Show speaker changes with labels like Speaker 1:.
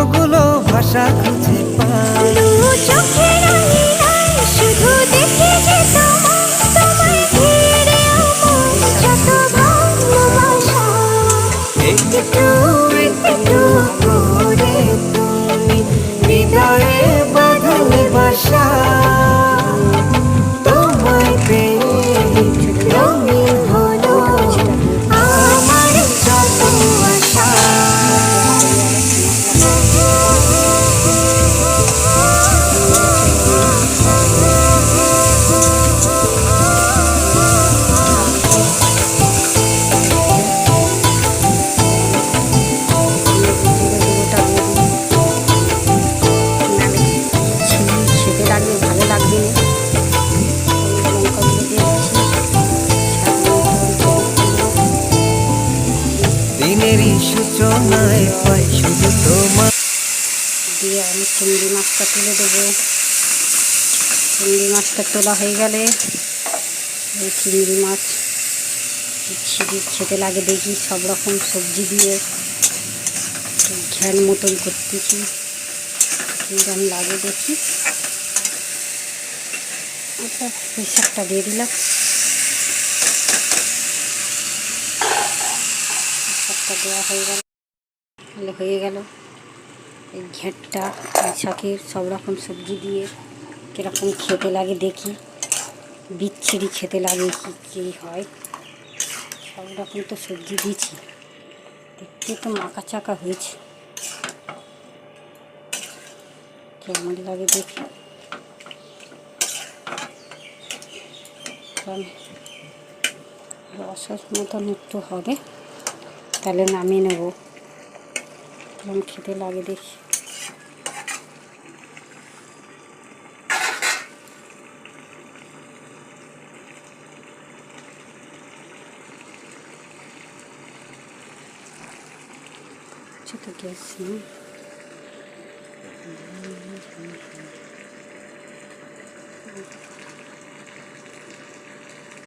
Speaker 1: কতগুলো ভাষা খুঁজে পাই।
Speaker 2: চোখের আঙিনায় শুধু দেখি যে তোমায় ঘিরে আমার যত ভালোবাসা।
Speaker 1: একটু একটু করে তুমি হৃদয়ে বাঁধলে বাসা। তোমায় পেয়ে রঙিন হলো আমার যত আশা।
Speaker 2: খেতে লাগবে, ভালো লাগবে না। লঙ্কাগুলো দিয়ে
Speaker 1: দিনেরই সূচনায় পাই শুধু তোমার।
Speaker 2: দিয়ে আমি চিংড়ি মাছটা তুলে দেবো। চিংড়ি মাছটা তোলা হয়ে গেলে এই চিংড়ি মাছ খেতে লাগে দেখি সব রকম সবজি দিয়ে ঘ্যান মতন করতেছি, কিরকম লাগে দেখি। আচ্ছা, এই শাকটা দিয়ে দিলাম। শাকটা দেওয়া হয়ে গেল। এই ঘ্যাঁটটা এই শাকের সব রকম সবজি দিয়ে কীরকম খেতে লাগে দেখি। বিচ্ছিরি খেতে লাগে কী হয়। সব রকম তো সবজি দিয়েছি, দেখতে তো মাখা চাকা হয়েছে, কেমন লাগে দেখি। রসের মতন একটু হবে, তাহলে নামিয়ে নেব। কেমন খেতে লাগে দেখি। তো গ্যাস নেই।